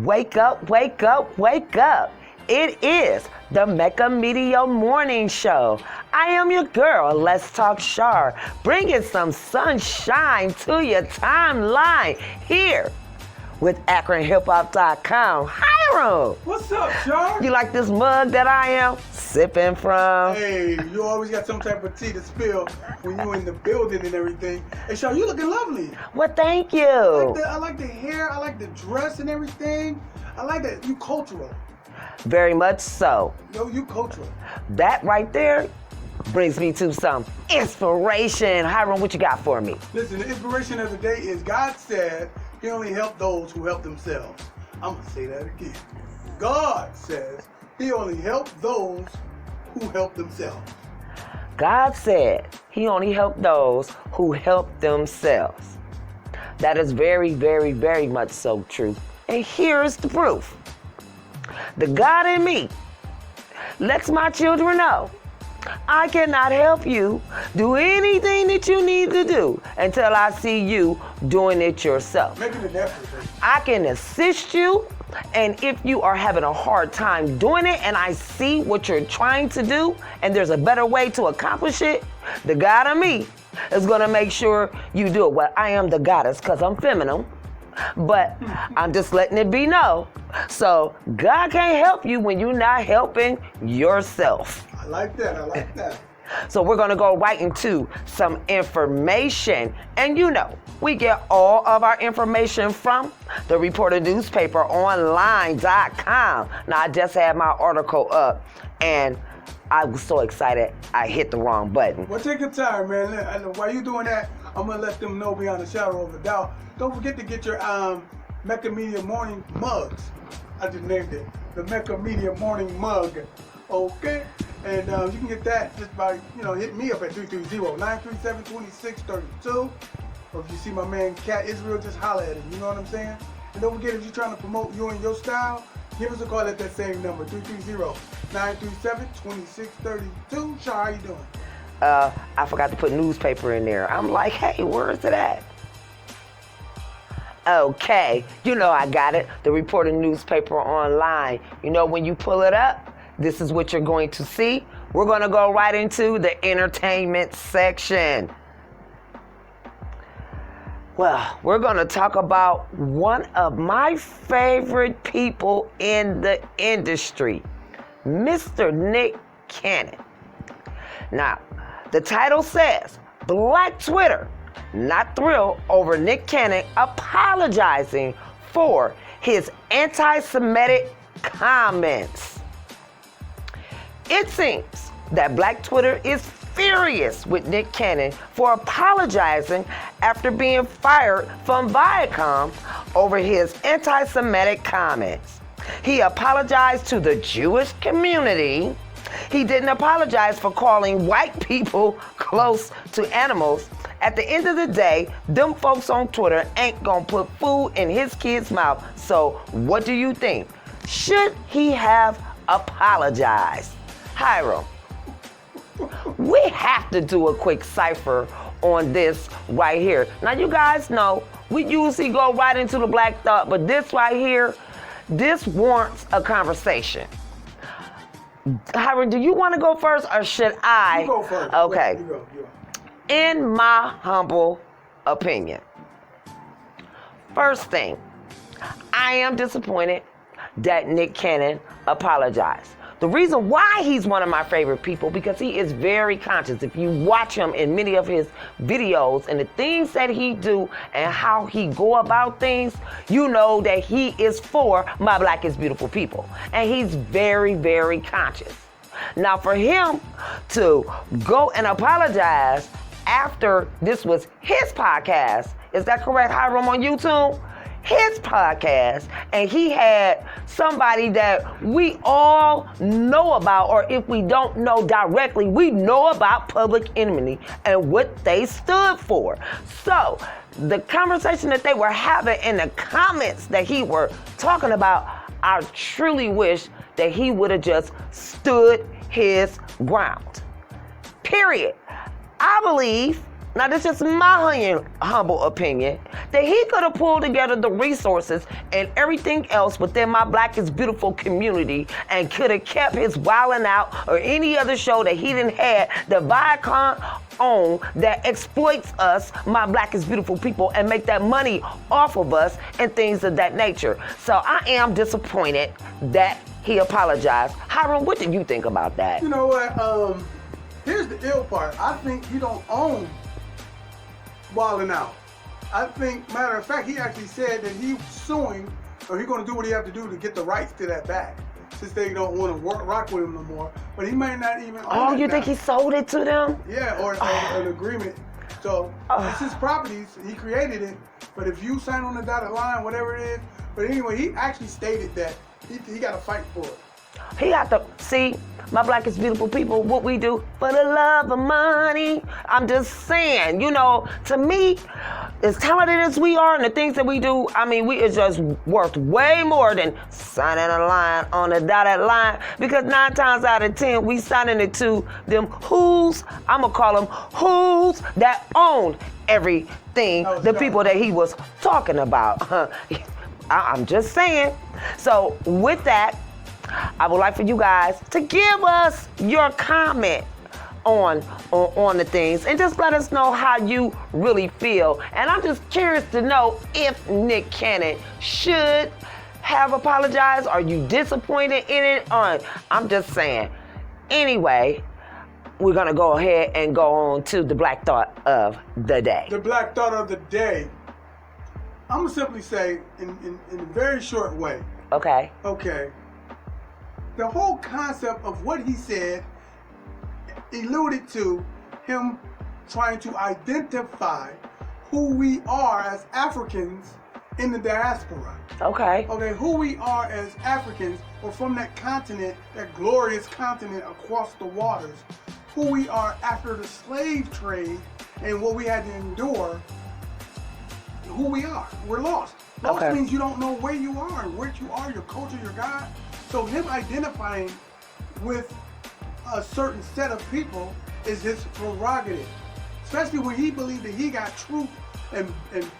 Wake up, wake up, wake up. It is the Mecca Media Morning Show. I am your girl, Let's Talk Shar, bringing some sunshine to your timeline here with AkronHipHop.com. Hiram! What's up, Shar? You like this mug that I am sipping from? Hey, you always got some type of tea to spill when you in the building and everything. Hey, Shar, you looking lovely. Well, thank you. I like the hair, I like the dress and everything. I like that. You cultural. Very much so. Yo, you cultural. That right there brings me to some inspiration. Hiram, what you got for me? Listen, the inspiration of the day is God said He only helped those who help themselves. I'm going to say that again. God says He only helped those who help themselves. God said He only helped those who help themselves. That is very, very, very much so true. And here's the proof. The God in me lets my children know I cannot help you do anything that you need to do until I see you doing it yourself. Making an effort. I can assist you, and if you are having a hard time doing it and I see what you're trying to do and there's a better way to accomplish it, the God in me is going to make sure you do it. Well, I am the goddess because I'm feminine, but I'm just letting it be known. So God can't help you when you're not helping yourself. I like that. I like that. So we're going to go right into some information. And you know, we get all of our information from the Reporter Newspaper Online.com. Now, I just had my article up, and I was so excited I hit the wrong button. Well, take your time, man. And while you doing that, I'm going to let them know beyond a shadow of a doubt. Don't forget to get your Mecca Media Morning mugs. I just named it the Mecca Media Morning Mug. Okay? And you can get that just by, hitting me up at 330-937-2632. Or if you see my man Cat Israel, just holler at him. You know what I'm saying? And don't forget, if you're trying to promote you and your style, give us a call at that same number, 330-937-2632. Shar, how you doing? I forgot to put newspaper in there. I'm like, hey, where is it at? Okay, I got it. The Reporter Newspaper Online. When you pull it up, this is what you're going to see. We're going to go right into the entertainment section. Well, we're going to talk about one of my favorite people in the industry, Mr. Nick Cannon. Now, the title says, Black Twitter not thrilled over Nick Cannon apologizing for his anti-Semitic comments. It seems that Black Twitter is furious with Nick Cannon for apologizing after being fired from Viacom over his anti-Semitic comments. He apologized to the Jewish community. He didn't apologize for calling white people close to animals. At the end of the day, them folks on Twitter ain't gonna put food in his kid's mouth. So what do you think? Should he have apologized? Hiram, we have to do a quick cipher on this right here. Now, you guys know we usually go right into the Black Thought, but this right here, this warrants a conversation. Hiram, do you want to go first or should I? You go first. Okay. You go. In my humble opinion, first thing, I am disappointed that Nick Cannon apologized. The reason why he's one of my favorite people, because he is very conscious. If you watch him in many of his videos and the things that he do and how he go about things, you know that he is for my Black is beautiful people. And he's very, very conscious. Now, for him to go and apologize after this was his podcast, is that correct, Hiram, on YouTube? His podcast, and he had somebody that we all know about, or if we don't know directly, we know about Public Enemy and what they stood for. So the conversation that they were having in the comments that he were talking about, I truly wish that he would have just stood his ground. Period. I believe now this is my humble opinion, that he could have pulled together the resources and everything else within my Black is Beautiful community and could have kept his Wildin' Out or any other show that he didn't have that Viacom own that exploits us, my Black is Beautiful people, and make that money off of us and things of that nature. So I am disappointed that he apologized. Hiram, what did you think about that? You know what? Here's the ill part. I think you don't own Wildin' Out. I think, matter of fact, he actually said that he's suing, or he's going to do what he have to do to get the rights to that back, since they don't want to rock with him no more. But he may not even own Oh, it you now. think he sold it to them? Yeah, or an agreement. So it's his properties. He created it. But if you sign on the dotted line, whatever it is. But anyway, he actually stated that he got to fight for it. He got to see my Black is Beautiful people, what we do for the love of money. I'm just saying, you know, to me, as talented as we are and the things that we do, I mean, we is just worth way more than signing a line on the dotted line, because 9 times out of 10, we signing it to them who's, I'm gonna call them who's that own everything, the people that he was talking about. I'm just saying. So with that, I would like for you guys to give us your comment on the things and just let us know how you really feel. And I'm just curious to know if Nick Cannon should have apologized. Are you disappointed in it? I'm just saying. Anyway, we're gonna go ahead and go on to the Black Thought of the Day. The Black Thought of the Day. I'm gonna simply say in a very short way. Okay. Okay. The whole concept of what he said alluded to him trying to identify who we are as Africans in the diaspora. Okay. Okay, who we are as Africans, or from that continent, that glorious continent across the waters, who we are after the slave trade and what we had to endure, who we are. We're lost. Lost Okay. means you don't know where you are, where you are, your culture, your God. So him identifying with a certain set of people is his prerogative. Especially when he believed that he got truth and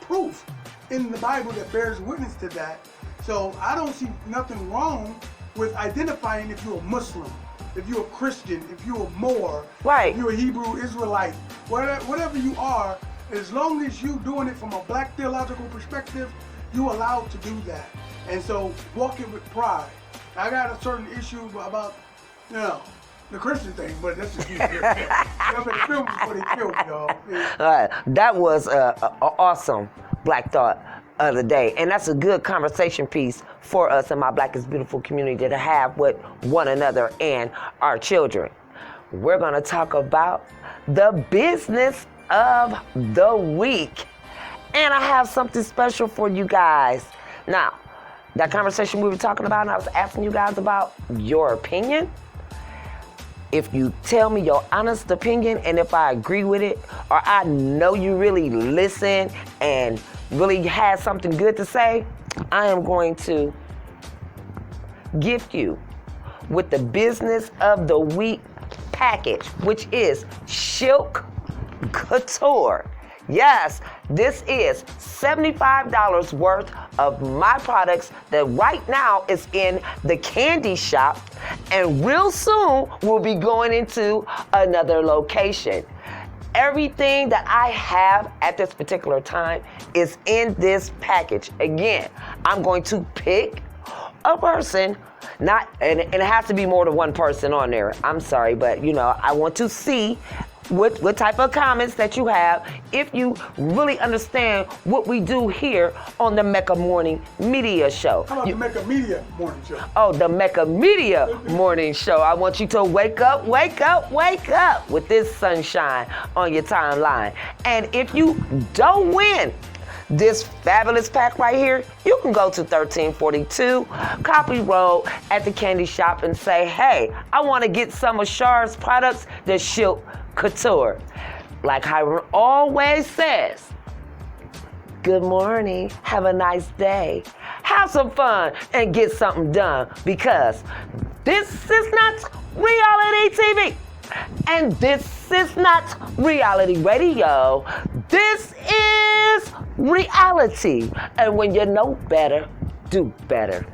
proof in the Bible that bears witness to that. So I don't see nothing wrong with identifying if you're a Muslim, if you're a Christian, if you're a Moor, Right. if you're a Hebrew Israelite, whatever you are, as long as you doing it from a Black theological perspective, you allowed to do that. And so walk it with pride. I got a certain issue about, you know, the Christian thing, but that's just you. Y'all better film before they kill me, y'all. Yeah. That was a awesome Black Thought of the Day. And that's a good conversation piece for us in my Black is Beautiful community to have with one another and our children. We're going to talk about the business of the week. And I have something special for you guys. Now, that conversation we were talking about, and I was asking you guys about your opinion. If you tell me your honest opinion and if I agree with it, or I know you really listen and really had something good to say, I am going to gift you with the Business of the Week package, which is Silk Couture. Yes, this is $75 worth of my products that right now is in the candy shop, and real soon we'll be going into another location. Everything that I have at this particular time is in this package. Again, I'm going to pick a person, and it has to be more than one person on there. I'm sorry, but you know, I want to see what type of comments that you have, if you really understand what we do here on the Mecca Morning Media Show. How about the Mecca Media Morning Show? Oh, the Mecca Media Morning Show. I want you to wake up with this sunshine on your timeline. And if you don't win this fabulous pack right here, you can go to 1342 Copley Road at the candy shop and say, hey, I want to get some of Char's products, the Silk Couture. Like Hiram always says, good morning, have a nice day, have some fun, and get something done, because this is not reality TV. And this This is not reality radio. This is reality. And when you know better, do better.